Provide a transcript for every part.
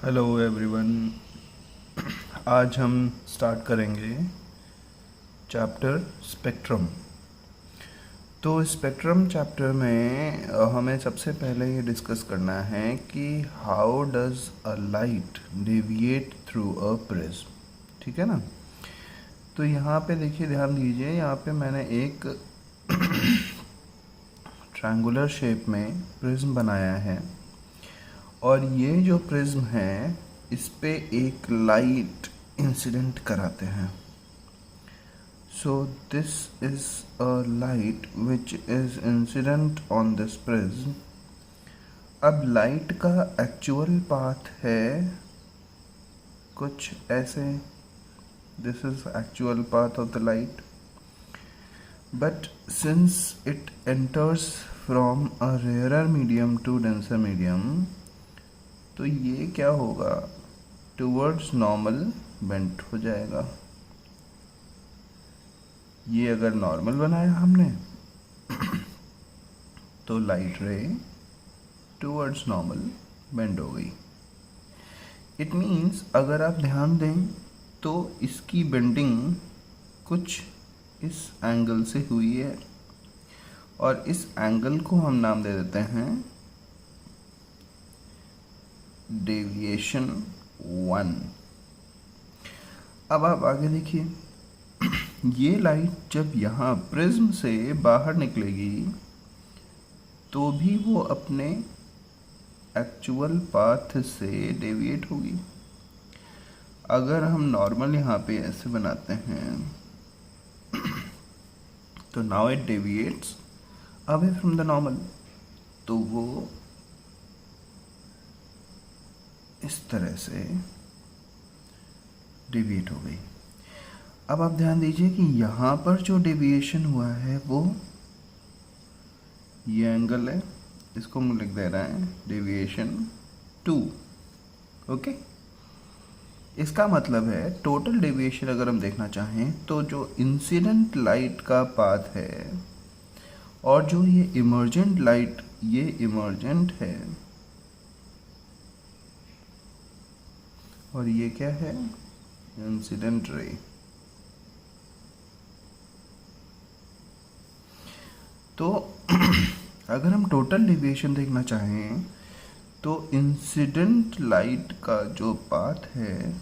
Hello everyone. आज हम start करेंगे चैप्टर स्पेक्ट्रम। तो स्पेक्ट्रम चैप्टर में हमें सबसे पहले ये डिस्कस करना है कि how does a light deviate through a prism. ठीक है ना। तो यहाँ पे देखिए, ध्यान दीजिए, यहाँ पे मैंने एक ट्रायंगुलर शेप में प्रिज्म बनाया है और ये जो प्रिज्म है इस पे एक लाइट इंसिडेंट कराते हैं। So this is a light which is incident on this prism. अब लाइट का एक्चुअल पाथ है कुछ ऐसे, this is actual path of the light, but since it enters from a rarer medium to denser medium, तो ये क्या होगा, towards normal bent हो जाएगा। ये अगर नॉर्मल बनाया हमने तो लाइट रे टूवर्ड्स नॉर्मल बेंड हो गई। इट मीन्स अगर आप ध्यान दें तो इसकी बेंडिंग कुछ इस एंगल से हुई है और इस एंगल को हम नाम दे देते हैं डेविएशन 1। अब आप आगे देखिए, ये लाइट जब यहाँ प्रिज्म से बाहर निकलेगी तो भी वो अपने एक्चुअल पाथ से डेविएट होगी। अगर हम नॉर्मल यहाँ पे ऐसे बनाते हैं तो now it deviates away from the normal, तो वो इस तरह से डेविएट हो गई। अब आप ध्यान दीजिए कि यहाँ पर जो डेविएशन हुआ है वो ये एंगल है, इसको हम लिख दे रहे हैं डेविएशन 2। ओके, इसका मतलब है टोटल डेविएशन अगर हम देखना चाहें तो जो इंसिडेंट लाइट का पाथ है और जो ये इमर्जेंट लाइट, ये इमर्जेंट है और ये क्या है, इंसिडेंट रे। तो अगर हम टोटल डेविएशन देखना चाहें तो इंसिडेंट लाइट का जो पाथ है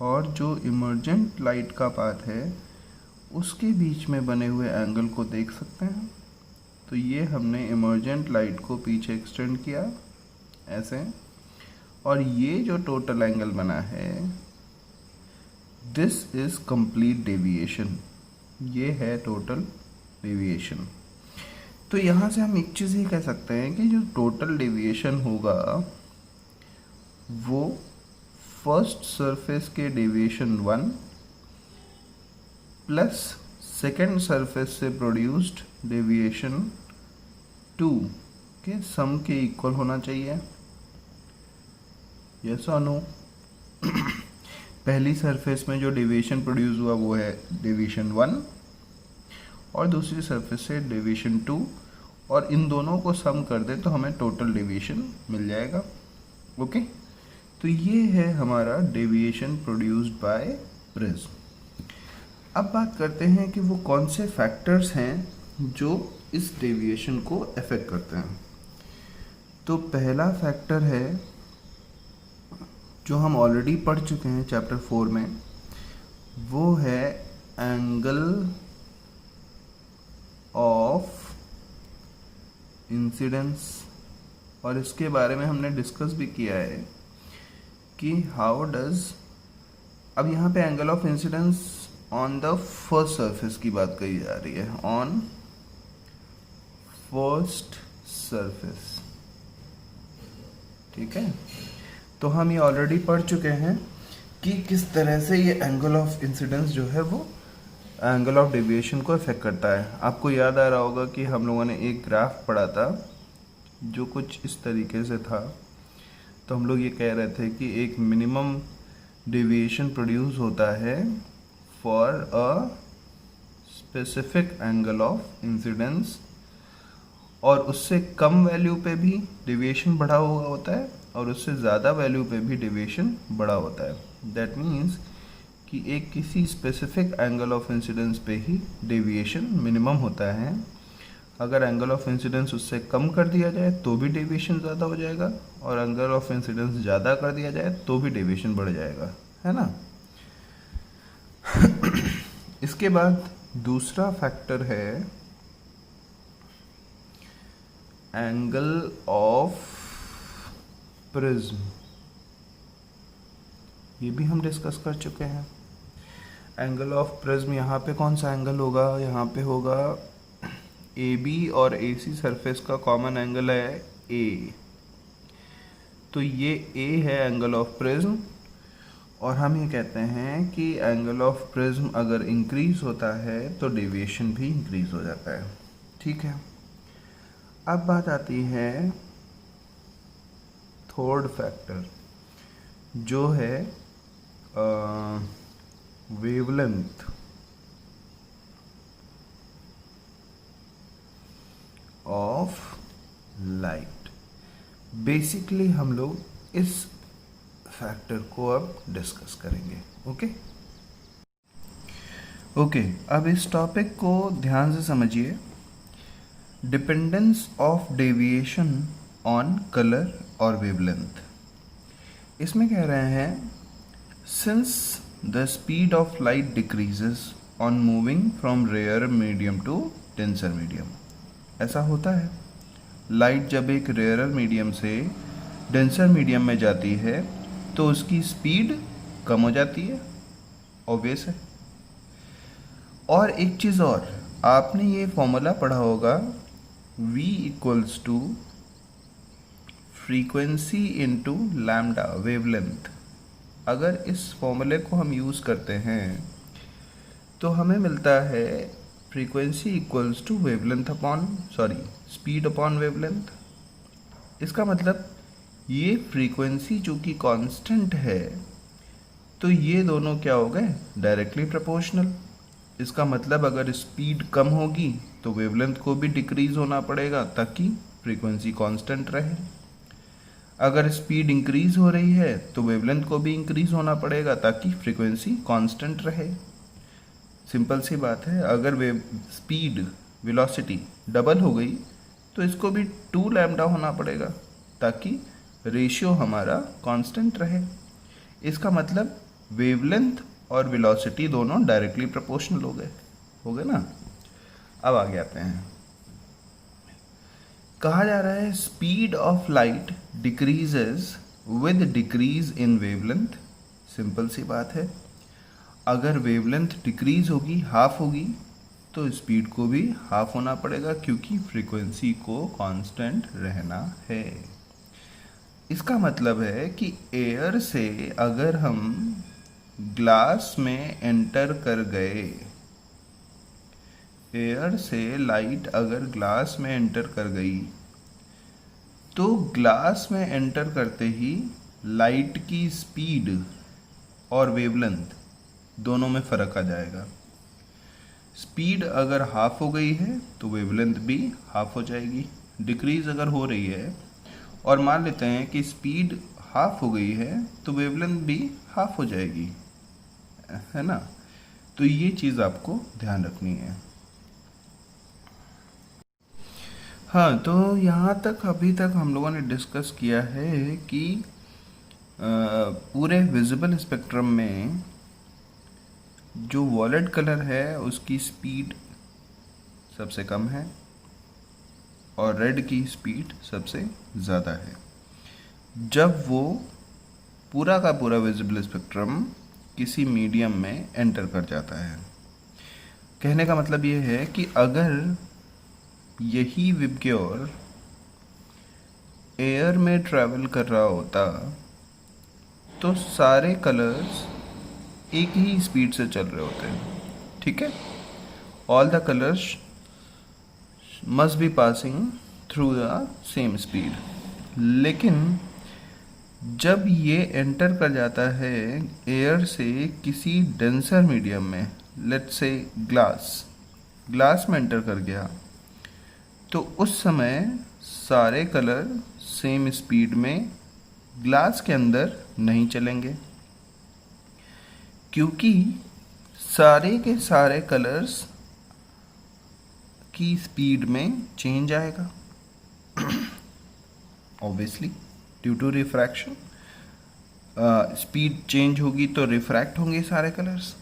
और जो इमर्जेंट लाइट का पाथ है उसके बीच में बने हुए एंगल को देख सकते हैं। तो ये हमने इमर्जेंट लाइट को पीछे एक्सटेंड किया ऐसे, और ये जो टोटल एंगल बना है दिस इज कंप्लीट डेविएशन, ये है टोटल डेविएशन। तो यहाँ से हम एक चीज़ ये कह सकते हैं कि जो टोटल डेविएशन होगा वो फर्स्ट सरफेस के डेविएशन 1 प्लस सेकेंड सरफेस से प्रोड्यूस्ड डेविएशन 2 के सम के इक्वल होना चाहिए। यस और नो? पहली सरफेस में जो डेविएशन प्रोड्यूस हुआ वो है डेविएशन 1 और दूसरी सरफेस से डेविएशन 2, और इन दोनों को सम कर दे तो हमें टोटल डेविएशन मिल जाएगा। ओके, तो ये है हमारा डेविएशन प्रोड्यूस्ड बाय प्रिज्म। अब बात करते हैं कि वो कौन से फैक्टर्स हैं जो इस डेविएशन को अफेक्ट करते हैं। तो पहला फैक्टर है जो हम ऑलरेडी पढ़ चुके हैं चैप्टर 4 में, वो है एंगल ऑफ इंसिडेंस, और इसके बारे में हमने डिस्कस भी किया है कि हाउ डज, अब यहाँ पे angle of incidence on the first surface की बात कही जा रही है, ऑन फर्स्ट सरफेस। ठीक है, तो हम ये ऑलरेडी पढ़ चुके हैं कि किस तरह से ये एंगल ऑफ इंसिडेंस जो है वो एंगल ऑफ डेविएशन को अफेक्ट करता है। आपको याद आ रहा होगा कि हम लोगों ने एक ग्राफ पढ़ा था जो कुछ इस तरीके से था। तो हम लोग ये कह रहे थे कि एक मिनिमम डेविएशन प्रोड्यूस होता है for a specific angle of incidence, और उससे कम वैल्यू पे भी डेविएशन बढ़ा हुआ होता है और उससे ज़्यादा वैल्यू पे भी डेविएशन बड़ा होता है। दैट मीन्स कि एक किसी स्पेसिफिक एंगल ऑफ इंसिडेंस पे ही डेविएशन मिनिमम होता है। अगर एंगल ऑफ इंसिडेंस उससे कम कर दिया जाए तो भी डेविएशन ज़्यादा हो जाएगा, और एंगल ऑफ इंसिडेंस ज़्यादा कर दिया जाए तो भी डेविएशन बढ़ जाएगा, है ना। इसके बाद दूसरा फैक्टर है एंगल ऑफ प्रिज्म। ये भी हम डिस्कस कर चुके हैं। एंगल ऑफ प्रिज्म यहाँ पे कौन सा एंगल होगा, यहाँ पे होगा AB और AC सरफेस का कॉमन एंगल है A। तो ये A है एंगल ऑफ प्रिज्म, और हम ये कहते हैं कि एंगल ऑफ प्रिज्म अगर इंक्रीज होता है तो डेविएशन भी इंक्रीज हो जाता है। ठीक है, अब बात आती है थर्ड फैक्टर, जो है वेवलेंथ ऑफ लाइट। बेसिकली हम लोग इस फैक्टर को अब डिस्कस करेंगे। ओके, अब इस टॉपिक को ध्यान से समझिए। Dependence of deviation on colour और वेवलेंथ। इसमें कह रहे हैं since the speed of light decreases on moving from rare medium to denser medium. ऐसा होता है, लाइट जब एक रेयरर मीडियम से डेंसर मीडियम में जाती है तो उसकी स्पीड कम हो जाती है, ऑब्वियस है। और एक चीज़ और, आपने ये फॉर्मूला पढ़ा होगा, V equals to frequency into lambda wavelength. अगर इस फॉर्मूले को हम यूज़ करते हैं तो हमें मिलता है frequency equals to wavelength upon speed upon wavelength. इसका मतलब ये फ्रीक्वेंसी जो कि कांस्टेंट है, तो ये दोनों क्या हो गए, डायरेक्टली प्रोपोर्शनल। इसका मतलब अगर स्पीड कम होगी तो वेवलेंथ को भी डिक्रीज होना पड़ेगा ताकि फ्रीक्वेंसी कांस्टेंट रहे। अगर स्पीड इंक्रीज हो रही है तो वेवलेंथ को भी इंक्रीज होना पड़ेगा ताकि फ्रीक्वेंसी कांस्टेंट रहे। सिंपल सी बात है, अगर स्पीड वेलोसिटी डबल हो गई तो इसको भी 2 लैम्डा होना पड़ेगा ताकि रेशियो हमारा कांस्टेंट रहे। इसका मतलब वेवलेंथ और वेलोसिटी दोनों डायरेक्टली प्रोपोर्शनल हो गए ना। अब आगे आते हैं, कहा जा रहा है speed of light decreases with decrease in wavelength. Simple सी बात है, अगर वेवलेंथ डिक्रीज होगी, हाफ होगी, तो स्पीड को भी हाफ होना पड़ेगा क्योंकि फ्रीक्वेंसी को कांस्टेंट रहना है। इसका मतलब है कि एयर से अगर हम ग्लास में एंटर कर गए, एयर से लाइट अगर ग्लास में एंटर कर गई तो ग्लास में एंटर करते ही लाइट की स्पीड और वेवलेंथ दोनों में फ़र्क आ जाएगा। स्पीड अगर हाफ हो गई है तो वेवलेंथ भी हाफ हो जाएगी। डिक्रीज अगर हो रही है और मान लेते हैं कि स्पीड हाफ हो गई है तो वेवलेंथ भी हाफ हो जाएगी, है ना। तो ये चीज़ आपको ध्यान रखनी है। हाँ, तो यहाँ तक अभी तक हम लोगों ने डिस्कस किया है कि पूरे विजिबल स्पेक्ट्रम में जो वॉलेट कलर है उसकी स्पीड सबसे कम है और रेड की स्पीड सबसे ज़्यादा है जब वो पूरा का पूरा विजिबल स्पेक्ट्रम किसी मीडियम में एंटर कर जाता है। कहने का मतलब ये है कि अगर यही विबग्योर एयर में ट्रैवल कर रहा होता तो सारे कलर्स एक ही स्पीड से चल रहे होते हैं, ठीक है। All the colours must be passing through the same speed. लेकिन जब ये एंटर कर जाता है एयर से किसी डेंसर मीडियम में, लेट्स से ग्लास में एंटर कर गया, तो उस समय सारे कलर सेम स्पीड में ग्लास के अंदर नहीं चलेंगे, क्योंकि सारे के सारे कलर्स की स्पीड में चेंज आएगा obviously due to refraction. Speed change होगी तो रिफ्रैक्ट होंगे सारे कलर्स।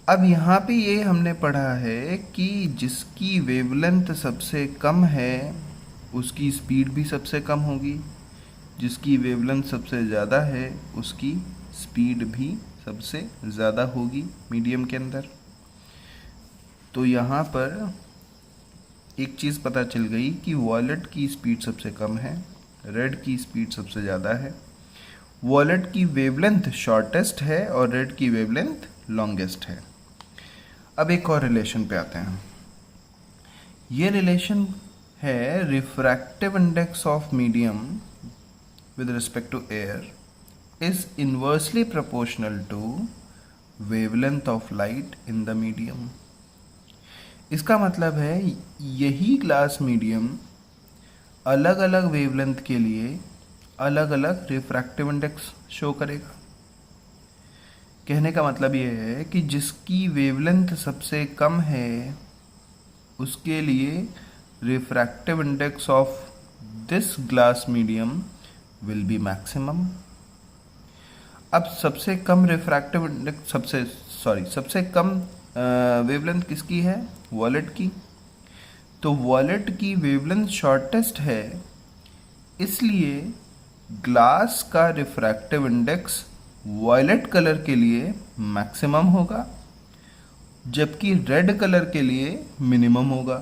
अब यहाँ पे ये हमने पढ़ा है कि जिसकी वेवलेंथ सबसे कम है उसकी स्पीड भी सबसे कम होगी, जिसकी वेवलेंथ सबसे ज़्यादा है उसकी स्पीड भी सबसे ज़्यादा होगी मीडियम के अंदर। तो यहाँ पर एक चीज़ पता चल गई कि वॉयलेट की स्पीड सबसे कम है, रेड की स्पीड सबसे ज़्यादा है, वॉयलेट की वेवलेंथ शॉर्टेस्ट है और रेड की वेवलेंथ लॉन्गेस्ट है। अब एक और रिलेशन पे आते हैं। ये रिलेशन है refractive index of medium with respect to air is inversely proportional to wavelength of light in the medium। इसका मतलब है यही ग्लास मीडियम अलग अलग वेवलेंथ के लिए अलग अलग रिफ्रैक्टिव इंडेक्स शो करेगा। कहने का मतलब ये है कि जिसकी वेवलेंथ सबसे कम है उसके लिए refractive index of this glass medium will be maximum. अब सबसे कम रिफ्रैक्टिव इंडेक्स सबसे कम वेवलेंथ किसकी है? वॉयलेट की। तो वॉयलेट की वेवलेंथ शॉर्टेस्ट है, इसलिए ग्लास का रिफ्रैक्टिव इंडेक्स वॉयलेट कलर के लिए मैक्सिमम होगा, जबकि रेड कलर के लिए मिनिमम होगा।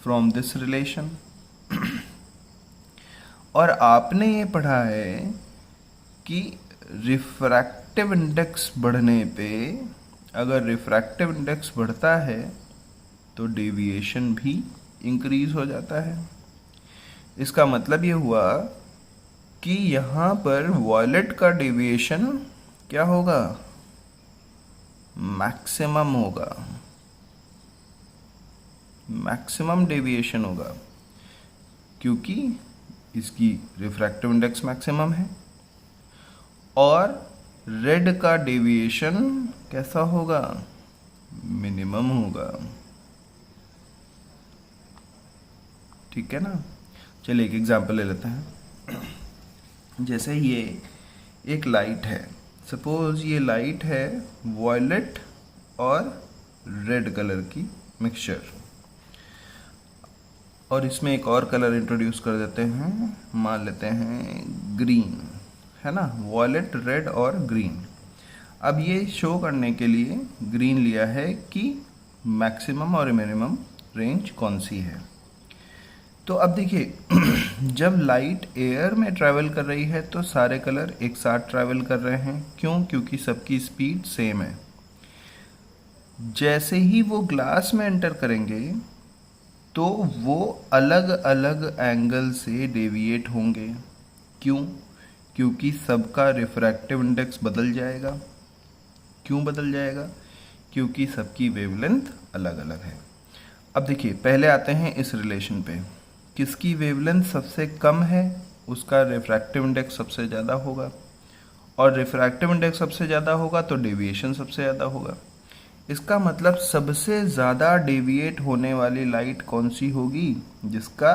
फ्रॉम दिस रिलेशन और आपने ये पढ़ा है कि रिफ्रैक्टिव इंडेक्स बढ़ने पे, अगर रिफ्रैक्टिव इंडेक्स बढ़ता है तो डेविएशन भी इंक्रीज हो जाता है। इसका मतलब ये हुआ कि यहाँ पर वॉयलेट का डेविएशन क्या होगा? मैक्सिमम होगा, मैक्सिमम डेविएशन होगा, क्योंकि इसकी रिफ्रैक्टिव इंडेक्स मैक्सिमम है। और रेड का डेविएशन कैसा होगा? मिनिमम होगा। ठीक है ना। चलिए एक एग्जांपल ले लेते हैं। जैसे ये एक लाइट है, सपोज ये लाइट है वॉयलेट और रेड कलर की मिक्सचर, और इसमें एक और कलर इंट्रोड्यूस कर देते हैं, मान लेते हैं ग्रीन, है ना। वॉयलेट, रेड और ग्रीन। अब ये शो करने के लिए ग्रीन लिया है कि मैक्सिमम और मिनिमम रेंज कौन सी है। तो अब देखिए जब लाइट एयर में ट्रैवल कर रही है तो सारे कलर एक साथ ट्रैवल कर रहे हैं। क्यों? क्योंकि सबकी स्पीड सेम है। जैसे ही वो ग्लास में एंटर करेंगे तो वो अलग अलग एंगल से डेविएट होंगे। क्यों? क्योंकि सबका रिफ्रैक्टिव इंडेक्स बदल जाएगा। क्यों बदल जाएगा? क्योंकि सबकी वेवलेंथ अलग अलग है। अब देखिए पहले आते हैं इस रिलेशन पे। किसकी वेवलेंथ सबसे कम है उसका रिफ्रैक्टिव इंडेक्स सबसे ज़्यादा होगा, और रिफ्रैक्टिव इंडेक्स सबसे ज़्यादा होगा तो डेविएशन सबसे ज़्यादा होगा। इसका मतलब सबसे ज़्यादा डेविएट होने वाली लाइट कौन सी होगी? जिसका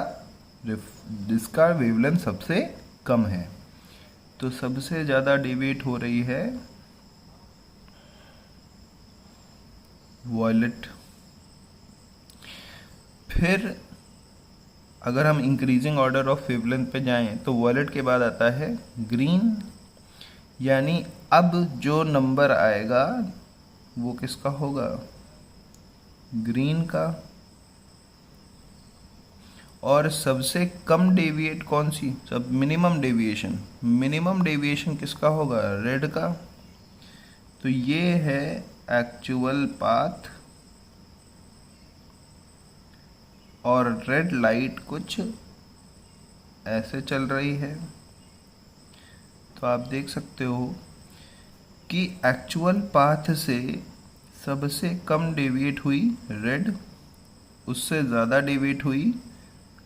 वेवलेंथ सबसे कम है। तो सबसे ज़्यादा डेविएट हो रही है वॉयलेट। फिर अगर हम इंक्रीजिंग ऑर्डर ऑफ वेवलेंथ पे जाएं तो वॉयलेट के बाद आता है ग्रीन, यानी अब जो नंबर आएगा वो किसका होगा? ग्रीन का। और सबसे कम डेविएट कौन सी? सब मिनिमम डेविएशन किसका होगा? रेड का। तो ये है एक्चुअल पाथ, और रेड लाइट कुछ ऐसे चल रही है। तो आप देख सकते हो कि एक्चुअल पाथ से सबसे कम डेविएट हुई रेड, उससे ज़्यादा डेविएट हुई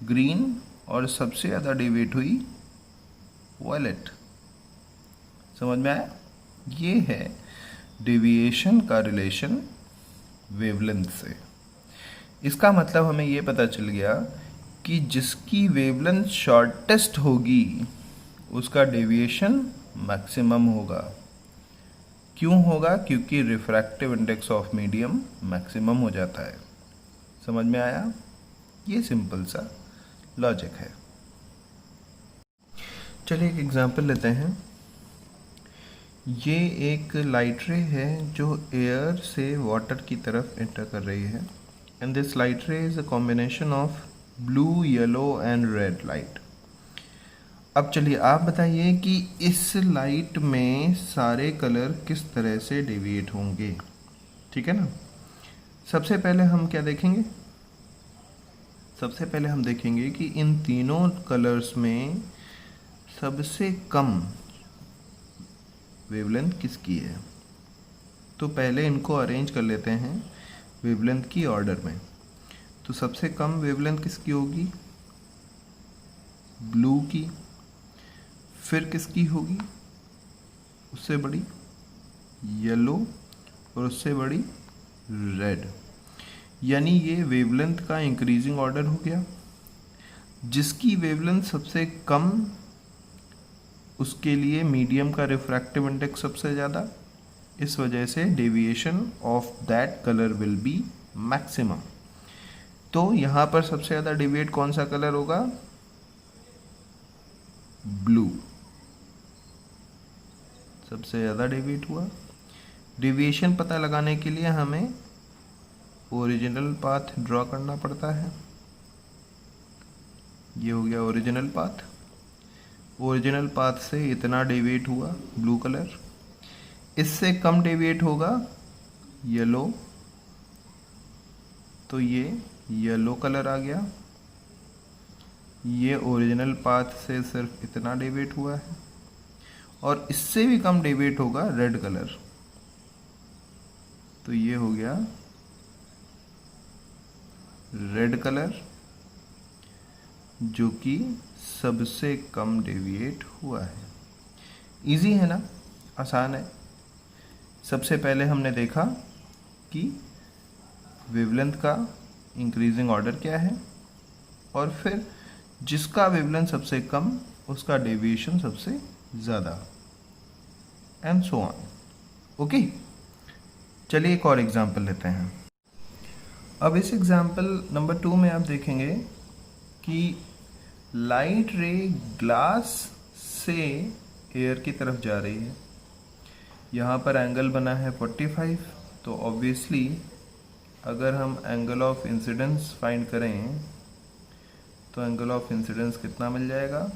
ग्रीन, और सबसे ज़्यादा डेविएट हुई वायलेट। समझ में आया? ये है डेविएशन का रिलेशन वेवलेंथ से। इसका मतलब हमें ये पता चल गया कि जिसकी वेवलेंथ शॉर्टेस्ट होगी उसका डेविएशन मैक्सिमम होगा। क्यों होगा? क्योंकि refractive index of medium maximum हो जाता है। समझ में आया? ये सिंपल सा लॉजिक है। चलिए एक एग्जांपल लेते हैं। ये एक लाइट रे है जो एयर से वाटर की तरफ एंटर कर रही है, एंड दिस लाइट रे is a combination of blue, yellow and red light. अब चलिए आप बताइए कि इस लाइट में सारे कलर किस तरह से डेविएट होंगे। ठीक है ना? सबसे पहले हम क्या देखेंगे? सबसे पहले हम देखेंगे कि इन तीनों कलर्स में सबसे कम वेवलेंथ किसकी है। तो पहले इनको अरेंज कर लेते हैं वेवलेंथ की ऑर्डर में। तो सबसे कम वेवलेंथ किसकी होगी? ब्लू की। फिर किसकी होगी? उससे बड़ी येलो, और उससे बड़ी रेड। यानी ये वेवलेंथ का इंक्रीजिंग ऑर्डर हो गया। जिसकी वेवलेंथ सबसे कम उसके लिए मीडियम का रिफ्रैक्टिव इंडेक्स सबसे ज़्यादा। इस वजह से deviation of that colour will be maximum. तो यहाँ पर सबसे ज़्यादा डेविएट कौन सा कलर होगा? ब्लू सबसे ज़्यादा डेविएट हुआ। डेविएशन पता लगाने के लिए हमें ओरिजिनल पाथ ड्रॉ करना पड़ता है। ये हो गया ओरिजिनल पाथ। ओरिजिनल पाथ से इतना डेविएट हुआ ब्लू कलर। इससे कम डेविएट होगा येलो, तो ये येलो कलर आ गया। ये ओरिजिनल पाथ से सिर्फ इतना डेविएट हुआ है, और इससे भी कम डेविएट होगा रेड कलर, तो ये हो गया रेड कलर, जो कि सबसे कम डेविएट हुआ है। इजी है ना? आसान है। सबसे पहले हमने देखा कि वेवलेंथ का इंक्रीजिंग ऑर्डर क्या है, और फिर जिसका वेवलेंथ सबसे कम उसका डेविएशन सबसे ज़्यादा, एंड सो ऑन। ओके, चलिए एक और एग्जांपल लेते हैं। अब इस एग्जांपल नंबर 2 में आप देखेंगे कि लाइट रे ग्लास से एयर की तरफ जा रही है। यहाँ पर एंगल बना है 45। तो ऑब्वियसली अगर हम एंगल ऑफ इंसिडेंस फाइंड करें तो एंगल ऑफ इंसिडेंस कितना मिल जाएगा?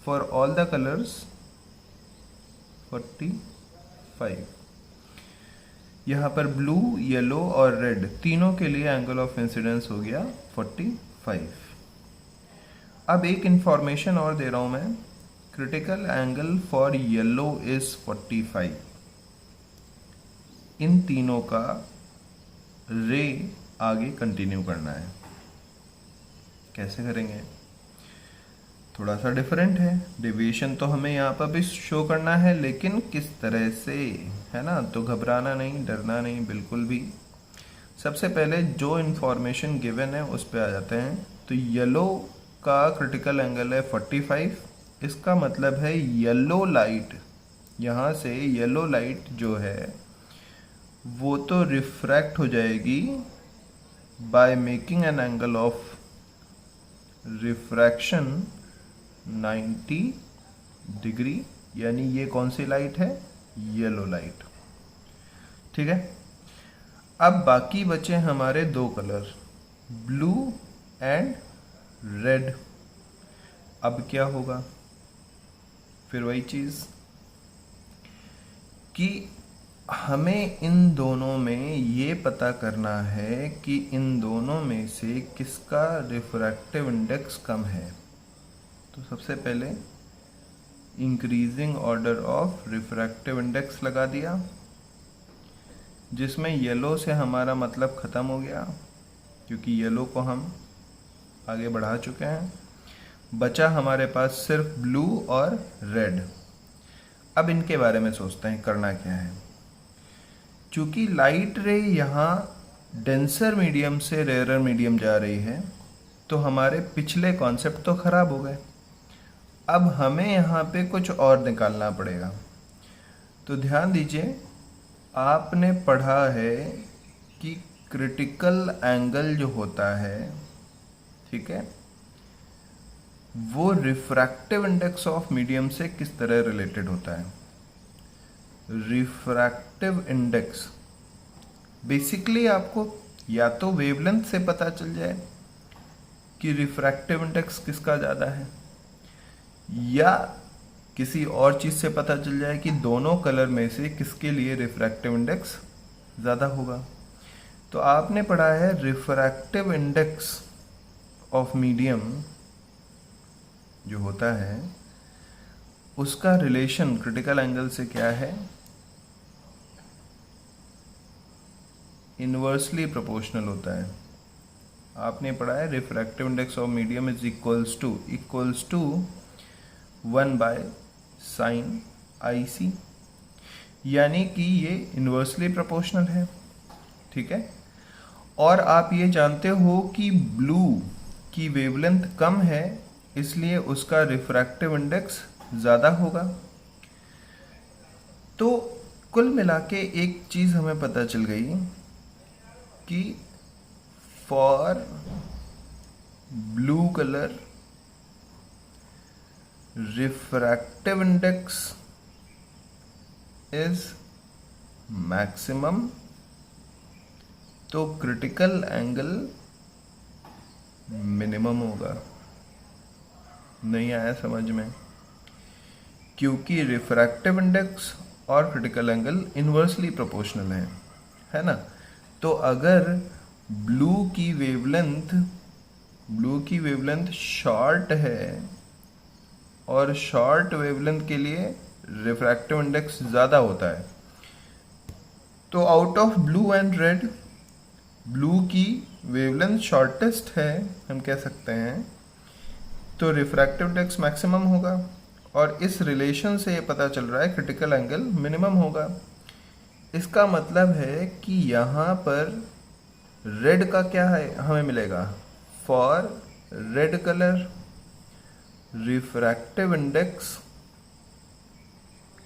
For all the colours 45। यहाँ पर ब्लू, येलो और रेड तीनों के लिए एंगल ऑफ इंसिडेंस हो गया 45। अब एक इंफॉर्मेशन और दे रहा हूं मैं। Critical angle for yellow is 45। इन तीनों का रे आगे कंटिन्यू करना है। कैसे करेंगे? थोड़ा सा डिफरेंट है। डेविएशन तो हमें यहाँ पर भी शो करना है, लेकिन किस तरह से, है ना? तो घबराना नहीं, डरना नहीं बिल्कुल भी। सबसे पहले जो इन्फॉर्मेशन गिवन है उस पर आ जाते हैं। तो येलो का क्रिटिकल एंगल है 45। इसका मतलब है येलो लाइट, यहाँ से येलो लाइट जो है वो तो रिफ्रैक्ट हो जाएगी by making an angle of refraction 90 degree. यानी ये कौन सी लाइट है? Yellow light. ठीक है। अब बाकी बचे हमारे दो कलर, ब्लू एंड रेड। अब क्या होगा? फिर वही चीज कि हमें इन दोनों में ये पता करना है कि इन दोनों में से किसका रिफ्रैक्टिव इंडेक्स कम है। तो सबसे पहले increasing order of refractive index लगा दिया, जिसमें येलो से हमारा मतलब ख़त्म हो गया क्योंकि येलो को हम आगे बढ़ा चुके हैं। बचा हमारे पास सिर्फ ब्लू और रेड। अब इनके बारे में सोचते हैं करना क्या है। चूंकि लाइट रे यहाँ डेंसर मीडियम से रेयर मीडियम जा रही है, तो हमारे पिछले कॉन्सेप्ट तो खराब हो गए। अब हमें यहाँ पे कुछ और निकालना पड़ेगा। तो ध्यान दीजिए, आपने पढ़ा है कि क्रिटिकल एंगल जो होता है, ठीक है, वो रिफ्रैक्टिव इंडेक्स ऑफ मीडियम से किस तरह रिलेटेड होता है। रिफ्रैक्टिव इंडेक्स बेसिकली आपको या तो वेवलेंथ से पता चल जाए कि रिफ्रैक्टिव इंडेक्स किसका ज़्यादा है, या किसी और चीज़ से पता चल जाए कि दोनों कलर में से किसके लिए रिफ्रैक्टिव इंडेक्स ज़्यादा होगा। तो आपने पढ़ा है रिफ्रैक्टिव इंडेक्स ऑफ मीडियम जो होता है उसका रिलेशन क्रिटिकल एंगल से क्या है, इनवर्सली प्रोपोर्शनल होता है। आपने पढ़ा है refractive index of medium is equals to 1/sin IC, यानी कि ये इनवर्सली प्रोपोर्शनल है, ठीक है। और आप ये जानते हो कि ब्लू की वेवलेंथ कम है, इसलिए उसका रिफ्रैक्टिव इंडेक्स ज़्यादा होगा। तो कुल मिला के एक चीज़ हमें पता चल गई कि for blue colour refractive index is maximum, तो क्रिटिकल एंगल मिनिमम होगा। नहीं आया समझ में? क्योंकि रिफ्रैक्टिव इंडेक्स और क्रिटिकल एंगल इनवर्सली प्रोपोर्शनल है ना। तो अगर ब्लू की वेवलेंथ शॉर्ट है और शॉर्ट वेवलेंथ के लिए रिफ्रैक्टिव इंडेक्स ज़्यादा होता है, तो out of blue and red blue की वेवलेंथ शॉर्टेस्ट है, हम कह सकते हैं, तो रिफ्रैक्टिव इंडेक्स मैक्सिमम होगा। और इस रिलेशन से ये पता चल रहा है क्रिटिकल एंगल मिनिमम होगा। इसका मतलब है कि यहाँ पर रेड का क्या है हमें मिलेगा, for red colour refractive index,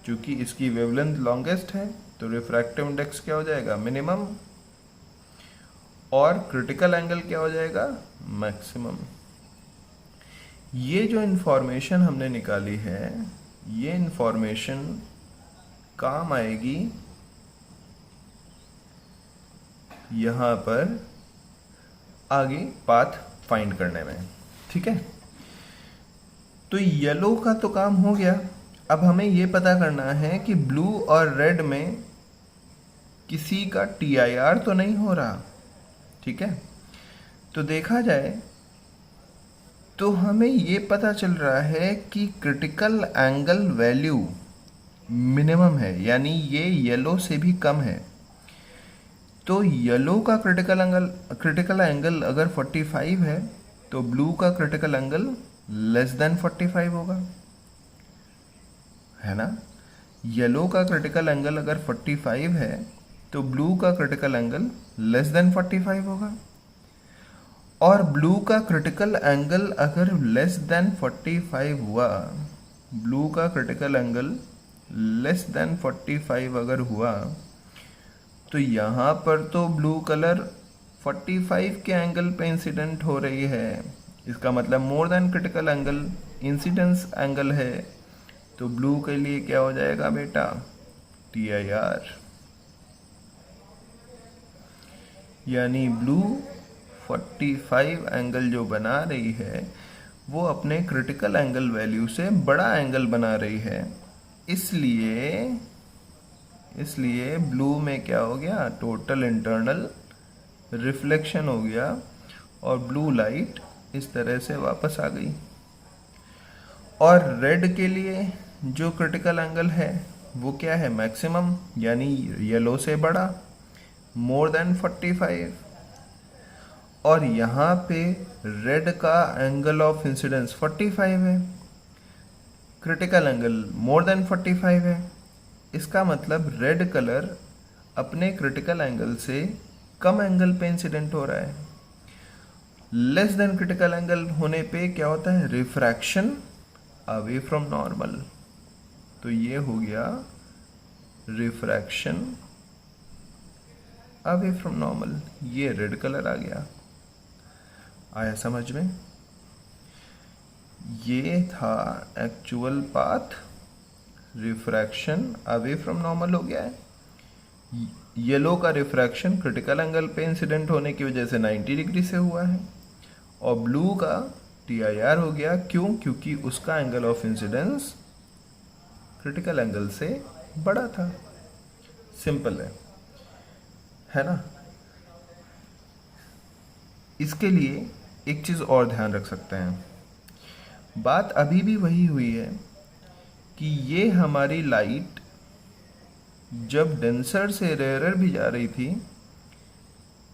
चूंकि इसकी वेवलेंथ लॉन्गेस्ट है तो रिफ्रैक्टिव इंडेक्स क्या हो जाएगा, मिनिमम, और क्रिटिकल एंगल क्या हो जाएगा, मैक्सिमम। ये जो इन्फॉर्मेशन हमने निकाली है, ये इन्फॉर्मेशन काम आएगी यहाँ पर आगे पाथ फाइंड करने में, ठीक है। तो येलो का तो काम हो गया। अब हमें ये पता करना है कि ब्लू और रेड में किसी का TIR तो नहीं हो रहा, ठीक है। तो देखा जाए तो हमें ये पता चल रहा है कि क्रिटिकल एंगल वैल्यू मिनिमम है, यानी ये येलो से भी कम है। तो येलो का क्रिटिकल एंगल अगर 45 है तो ब्लू का क्रिटिकल एंगल लेस देन 45 होगा, है ना। येलो का क्रिटिकल एंगल अगर 45 है तो ब्लू का क्रिटिकल एंगल लेस देन 45 होगा। और ब्लू का क्रिटिकल एंगल अगर लेस देन 45 हुआ, ब्लू का क्रिटिकल एंगल लेस देन 45 अगर हुआ, तो यहाँ पर तो ब्लू कलर 45 के एंगल पे इंसिडेंट हो रही है। इसका मतलब more than critical angle incidence angle है। तो ब्लू के लिए क्या हो जाएगा बेटा, TIR, यानी ब्लू 45 एंगल जो बना रही है वो अपने क्रिटिकल एंगल वैल्यू से बड़ा एंगल बना रही है। इसलिए ब्लू में क्या हो गया, टोटल इंटरनल रिफ्लेक्शन हो गया और ब्लू लाइट इस तरह से वापस आ गई। और रेड के लिए जो क्रिटिकल एंगल है वो क्या है, मैक्सिमम, यानी येलो से बड़ा, मोर देन 45। और यहाँ पे रेड का एंगल ऑफ इंसिडेंस 45 है, क्रिटिकल एंगल मोर देन 45 है। इसका मतलब रेड कलर अपने क्रिटिकल एंगल से कम एंगल पे इंसिडेंट हो रहा है। लेस देन क्रिटिकल एंगल होने पे क्या होता है, रिफ्रैक्शन अवे फ्रॉम नॉर्मल। तो ये हो गया रिफ्रैक्शन अवे फ्रॉम नॉर्मल, ये रेड कलर आ गया। आया समझ में? ये था actual path, refraction away from normal हो गया है। येलो का रिफ्रैक्शन क्रिटिकल एंगल पे इंसिडेंट होने की वजह से 90 डिग्री से हुआ है, और ब्लू का TIR हो गया। क्यों? क्योंकि उसका angle of incidence critical angle से बड़ा था। सिंपल है ना? इसके लिए एक चीज़ और ध्यान रख सकते हैं, बात अभी भी वही हुई है कि ये हमारी लाइट जब डेंसर से रेयरर भी जा रही थी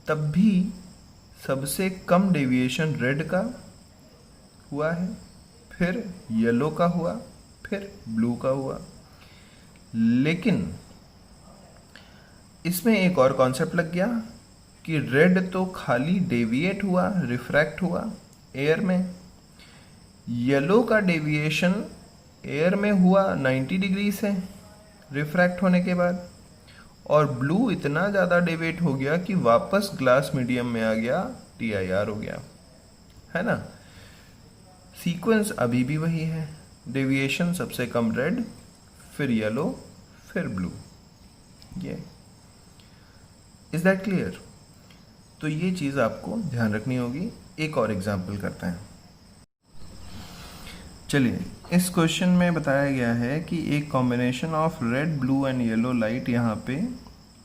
तब भी सबसे कम डेविएशन रेड का हुआ है, फिर येलो का हुआ, फिर ब्लू का हुआ। लेकिन इसमें एक और कॉन्सेप्ट लग गया कि रेड तो खाली डेविएट हुआ, रिफ्रैक्ट हुआ एयर में, येलो का डेविएशन एयर में हुआ 90 डिग्री से रिफ्रैक्ट होने के बाद, और ब्लू इतना ज़्यादा डेविएट हो गया कि वापस ग्लास मीडियम में आ गया, TIR हो गया, है ना? सीक्वेंस अभी भी वही है, डेविएशन सबसे कम रेड, फिर येलो, फिर ब्लू। ये इज दैट क्लियर? तो ये चीज़ आपको ध्यान रखनी होगी। एक और एग्जाम्पल करते हैं। चलिए, इस क्वेश्चन में बताया गया है कि एक combination of red, blue and yellow light यहाँ पे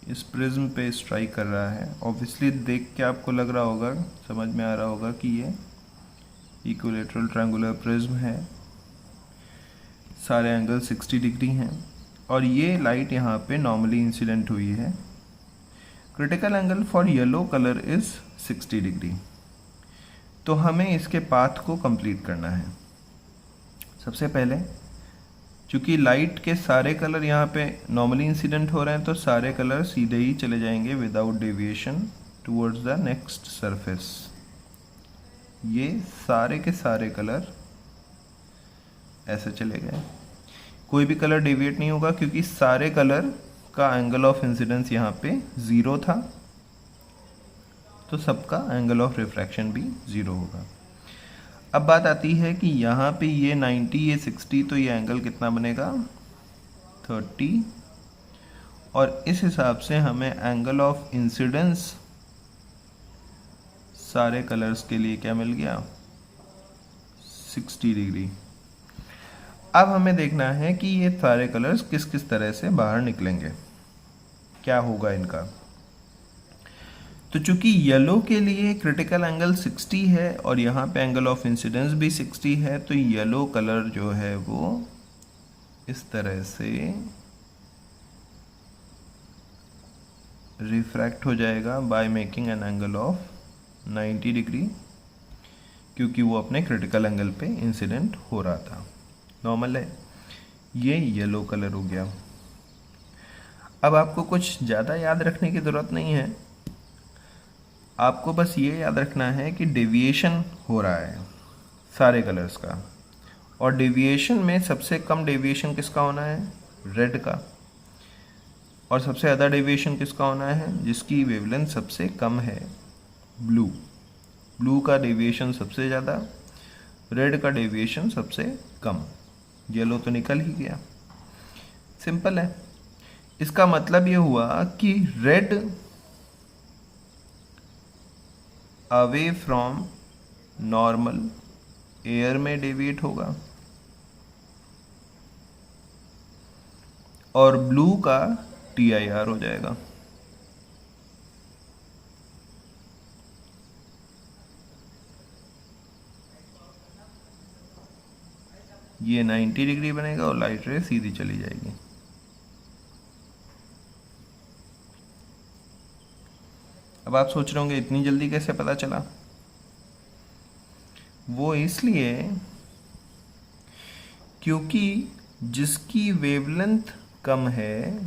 इस प्रिज्म पे स्ट्राइक कर रहा है। ऑब्वियसली देख के आपको लग रहा होगा, समझ में आ रहा होगा कि ये इक्विलेटरल ट्रायंगुलर प्रिज्म है, सारे एंगल 60 डिग्री हैं, और ये लाइट यहाँ पे नॉर्मली इंसिडेंट हुई है। Critical angle for yellow colour is 60 degree. तो हमें इसके पाथ को कंप्लीट करना है। सबसे पहले चूँकि लाइट के सारे कलर यहाँ पे नॉर्मली इंसिडेंट हो रहे हैं, तो सारे कलर सीधे ही चले जाएंगे without deviation towards the next surface. ये सारे के सारे कलर ऐसे चले गए, कोई भी कलर डेविएट नहीं होगा क्योंकि सारे कलर का एंगल ऑफ इंसिडेंस यहाँ पे 0 था, तो सबका एंगल ऑफ रिफ्रैक्शन भी 0 होगा। अब बात आती है कि यहाँ पे ये 90, ये 60, तो ये एंगल कितना बनेगा, 30, और इस हिसाब से हमें एंगल ऑफ इंसिडेंस सारे कलर्स के लिए क्या मिल गया, 60 डिग्री। अब हमें देखना है कि ये सारे कलर्स किस किस तरह से बाहर निकलेंगे, क्या होगा इनका। तो चूंकि येलो के लिए क्रिटिकल एंगल 60 है और यहाँ पे एंगल ऑफ इंसिडेंस भी 60 है, तो येलो कलर जो है वो इस तरह से रिफ्रैक्ट हो जाएगा by making an angle of 90 degree, क्योंकि वो अपने क्रिटिकल एंगल पे इंसिडेंट हो रहा था। नॉर्मल है, ये येलो कलर हो गया। अब आपको कुछ ज़्यादा याद रखने की ज़रूरत नहीं है, आपको बस ये याद रखना है कि डेविएशन हो रहा है सारे कलर्स का, और डेविएशन में सबसे कम डेविएशन किसका होना है, रेड का, और सबसे ज़्यादा डेविएशन किसका होना है, जिसकी वेवलेंथ सबसे कम है, ब्लू। ब्लू का डेविएशन सबसे ज़्यादा, रेड का डेविएशन सबसे कम, येलो तो निकल ही गया। सिंपल है। इसका मतलब ये हुआ कि red away from normal air में डेविएट होगा, और ब्लू का TIR हो जाएगा। ये 90 डिग्री बनेगा और लाइट रे सीधी चली जाएगी। अब आप सोच रहे होंगे इतनी जल्दी कैसे पता चला? वो इसलिए क्योंकि जिसकी वेवलेंथ कम है,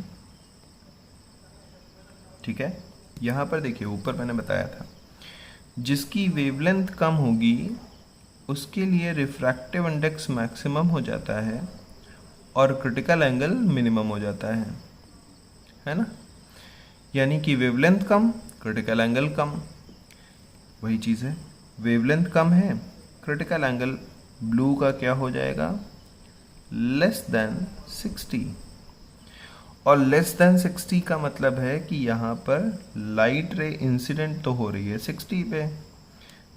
ठीक है, यहां पर देखिए ऊपर मैंने बताया था, जिसकी वेवलेंथ कम होगी उसके लिए रिफ्रैक्टिव इंडेक्स मैक्सिमम हो जाता है और क्रिटिकल एंगल मिनिमम हो जाता है ना। यानी कि वेवलेंथ कम, क्रिटिकल एंगल कम, वही चीज़ है। वेवलेंथ कम है, क्रिटिकल एंगल ब्लू का क्या हो जाएगा? Less than 60। और लेस देन 60 का मतलब है कि यहाँ पर लाइट रे इंसिडेंट तो हो रही है 60 पे,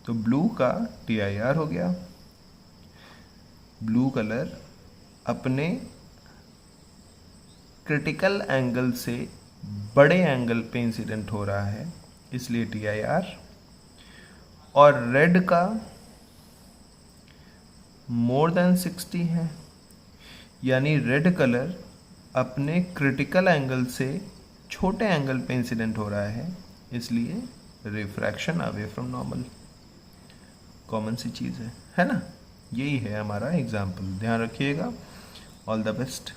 तो ब्लू का TIR हो गया। ब्लू कलर अपने क्रिटिकल एंगल से बड़े एंगल पे इंसिडेंट हो रहा है, इसलिए TIR। और रेड का मोर देन 60 है, यानी रेड कलर अपने क्रिटिकल एंगल से छोटे एंगल पे इंसिडेंट हो रहा है, इसलिए refraction away from normal. Common सी चीज़ है ना। यही है हमारा एग्जाम्पल, ध्यान रखिएगा। All the best.